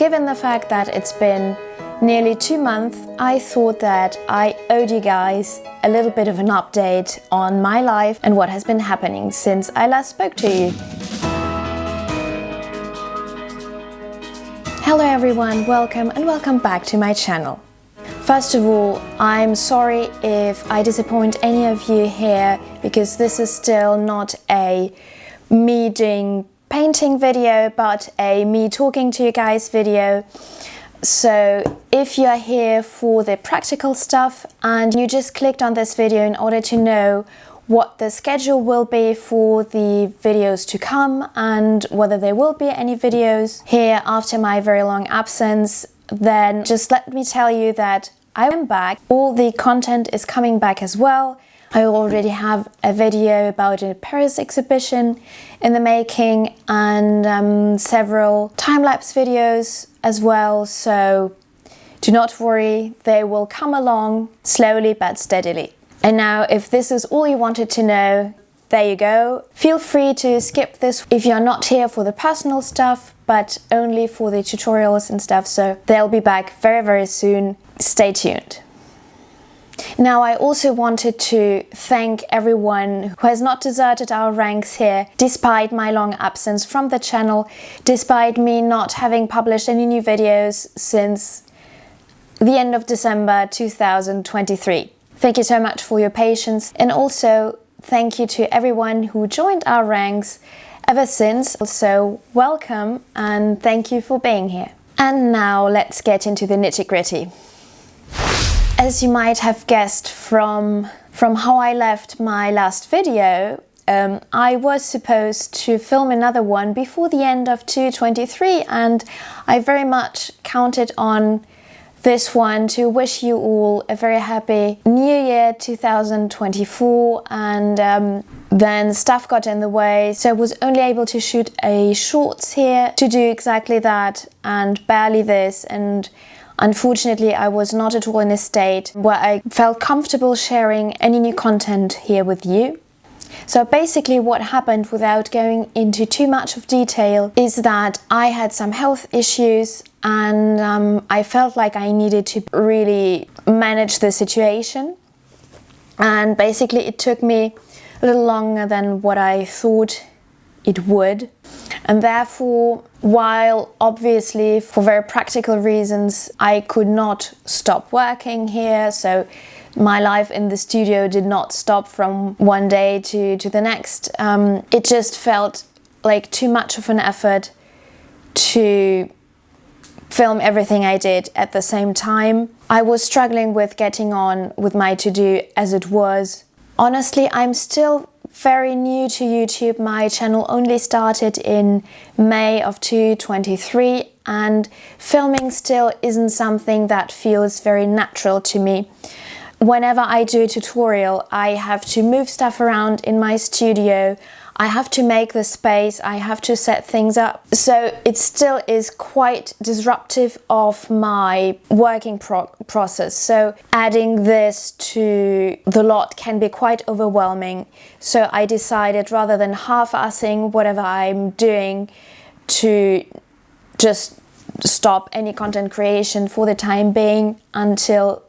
given the fact that it's been nearly 2 months, I thought that I owed you guys a little bit of an update on my life and what has been happening since I last spoke to you. Hello everyone, welcome and welcome back to my channel. First of all, I'm sorry if I disappoint any of you here, because this is still not a me doing painting video, but a me talking to you guys video. So if you're here for the practical stuff and you just clicked on this video in order to know what the schedule will be for the videos to come and whether there will be any videos here after my very long absence, then just let me tell you that I am back. All the content is coming back as well. I already have a video about a Paris exhibition in the making and several time-lapse videos as well, so do not worry, they will come along slowly but steadily. And now, if this is all you wanted to know, there you go. Feel free to skip this if you're not here for the personal stuff, but only for the tutorials and stuff, so they'll be back very, very soon. Stay tuned. Now, I also wanted to thank everyone who has not deserted our ranks here, despite my long absence from the channel, despite me not having published any new videos since the end of December 2023. Thank you so much for your patience, and also thank you to everyone who joined our ranks ever since. Also, welcome and thank you for being here. And now let's get into the nitty-gritty. As you might have guessed from how I left my last video, I was supposed to film another one before the end of 2023, and I very much counted on this one to wish you all a very happy New Year 2024, and then stuff got in the way, so I was only able to shoot a shorts here to do exactly that and barely this, and unfortunately I was not at all in a state where I felt comfortable sharing any new content here with you. So basically what happened, without going into too much of detail, is that I had some health issues and I felt like I needed to really manage the situation, and basically it took me a little longer than what I thought it would, and therefore, while obviously for very practical reasons I could not stop working here, so my life in the studio did not stop from one day to the next, it just felt like too much of an effort to film everything I did at the same time. I was struggling with getting on with my to-do as it was. Honestly, I'm still very new to YouTube. My channel only started in May of 2023, and filming still isn't something that feels very natural to me. Whenever I do a tutorial, I have to move stuff around in my studio, I have to make the space, I have to set things up. So it still is quite disruptive of my working process. So adding this to the lot can be quite overwhelming. So I decided, rather than half-assing whatever I'm doing, to just stop any content creation for the time being until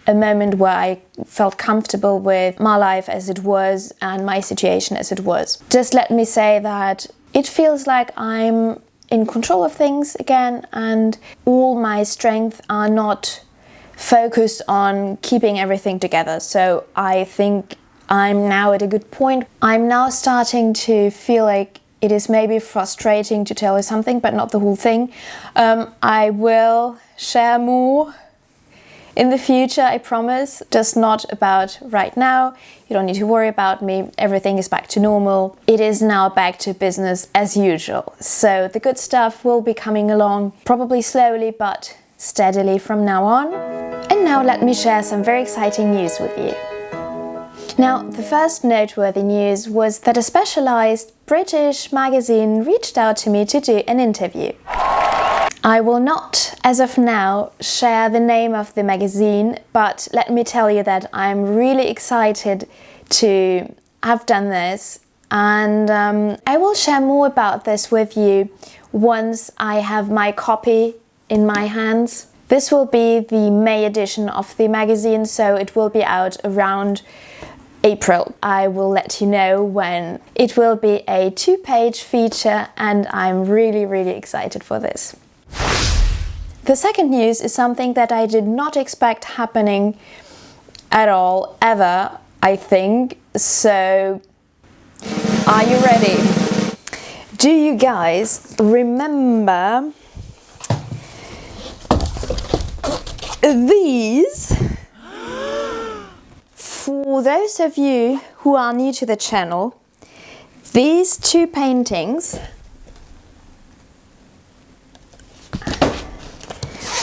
a moment where I felt comfortable with my life as it was and my situation as it was. Just let me say that it feels like I'm in control of things again, and all my strength are not focused on keeping everything together. So I think I'm now at a good point. I'm now starting to feel like it is maybe frustrating to tell you something, but not the whole thing. I will share more in the future, I promise, just not about right now. You don't need to worry about me. Everything is back to normal. It is now back to business as usual. So the good stuff will be coming along, probably slowly but steadily from now on. And now let me share some very exciting news with you. Now, the first noteworthy news was that a specialized British magazine reached out to me to do an interview. I will not, as of now, share the name of the magazine, but let me tell you that I'm really excited to have done this, and I will share more about this with you once I have my copy in my hands. This will be the May edition of the magazine, so it will be out around April. I will let you know when. It will be a 2-page feature and I'm really excited for this. The second news is something that I did not expect happening at all, ever, I think. So, are you ready? Do you guys remember these? For those of you who are new to the channel, these 2 paintings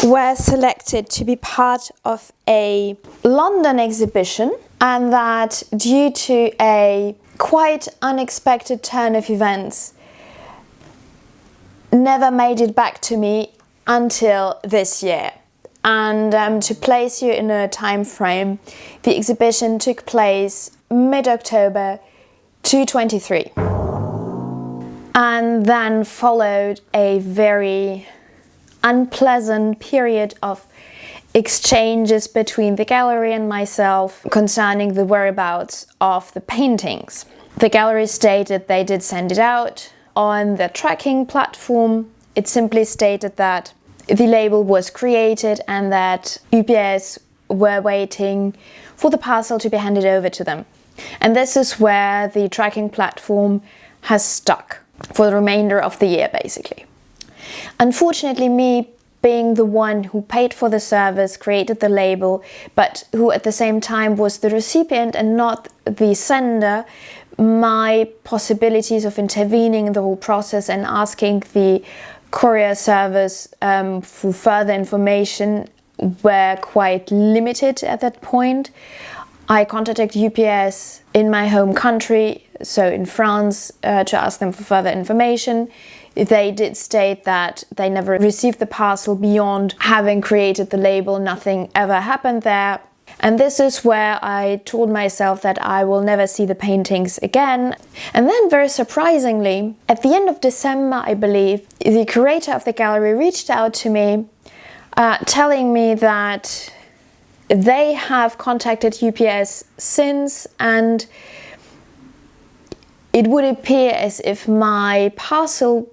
were selected to be part of a London exhibition, and that due to a quite unexpected turn of events never made it back to me until this year. And to place you in a time frame, the exhibition took place mid-October 2023. And then followed a very unpleasant period of exchanges between the gallery and myself concerning the whereabouts of the paintings. The gallery stated they did send it out on the tracking platform. It simply stated that the label was created and that UPS were waiting for the parcel to be handed over to them. And this is where the tracking platform has stuck for the remainder of the year, basically. Unfortunately, me being the one who paid for the service, created the label, but who at the same time was the recipient and not the sender, my possibilities of intervening in the whole process and asking the courier service for further information were quite limited at that point. I contacted UPS in my home country, so in France, to ask them for further information. They did state that they never received the parcel beyond having created the label. Nothing ever happened there. And this is where I told myself that I will never see the paintings again. And then, very surprisingly, at the end of December, I believe, the curator of the gallery reached out to me, telling me that they have contacted UPS since, and it would appear as if my parcel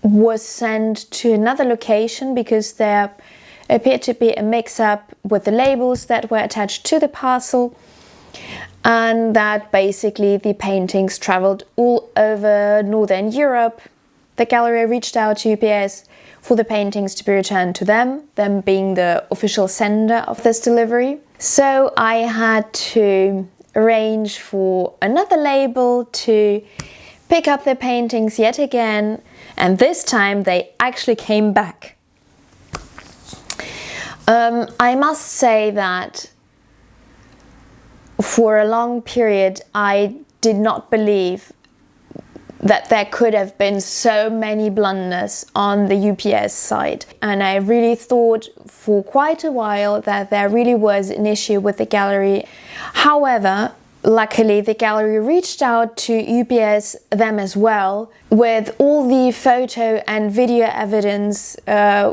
was sent to another location because there appeared to be a mix-up with the labels that were attached to the parcel, and that basically the paintings traveled all over Northern Europe. The gallery reached out to UPS for the paintings to be returned to them being the official sender of this delivery. So I had to arrange for another label to pick up the paintings yet again, and this time they actually came back. I must say that for a long period I did not believe that there could have been so many blunders on the UPS side, and I really thought for quite a while that there really was an issue with the gallery. However, luckily the gallery reached out to UPS them as well with all the photo and video evidence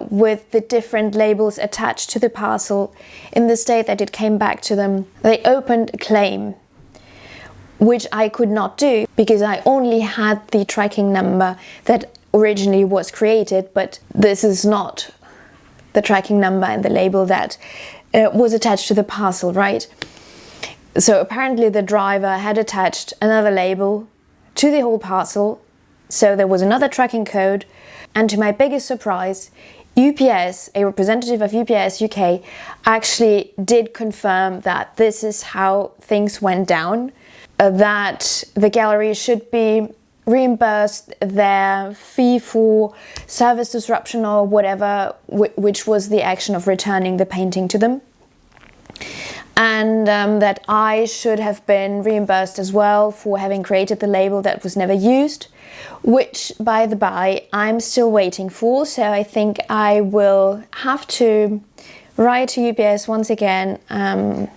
with the different labels attached to the parcel in the state that it came back to them. They opened a claim, which I could not do because I only had the tracking number that originally was created, but this is not the tracking number and the label that was attached to the parcel, right? So apparently the driver had attached another label to the whole parcel, so there was another tracking code, and to my biggest surprise, UPS, a representative of UPS UK, actually did confirm that this is how things went down, that the gallery should be reimbursed their fee for service disruption or whatever, which was the action of returning the painting to them. And that I should have been reimbursed as well for having created the label that was never used, which, by the by, I'm still waiting for. So I think I will have to write to UPS once again and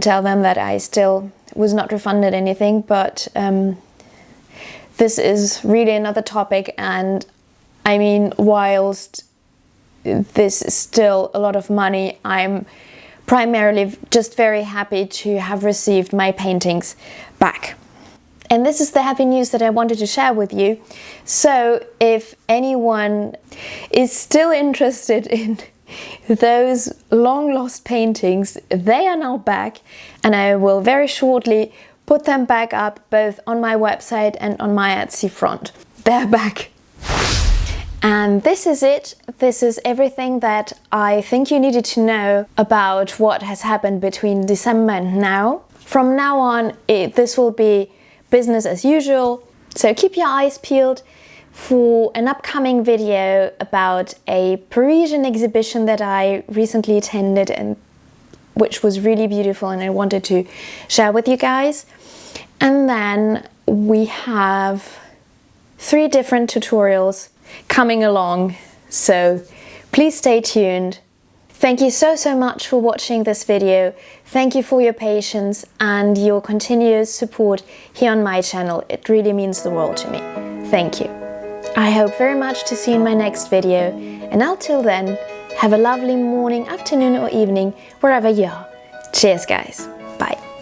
tell them that I still was not refunded anything, but this is really another topic, and I mean, whilst this is still a lot of money, I'm primarily just very happy to have received my paintings back. And this is the happy news that I wanted to share with you. So if anyone is still interested in those long lost paintings, they are now back, and I will very shortly put them back up both on my website and on my Etsy front. They're back. And this is it. This is everything that I think you needed to know about what has happened between December and now. From now on, this will be business as usual. So keep your eyes peeled for an upcoming video about a Parisian exhibition that I recently attended, and which was really beautiful, and I wanted to share with you guys. And then we have 3 different tutorials coming along, so please stay tuned. Thank you so much for watching this video. Thank you for your patience and your continuous support here on my channel. It really means the world to me. Thank you. I hope very much to see you in my next video, and until then, have a lovely morning, afternoon or evening, wherever you are. Cheers guys. Bye.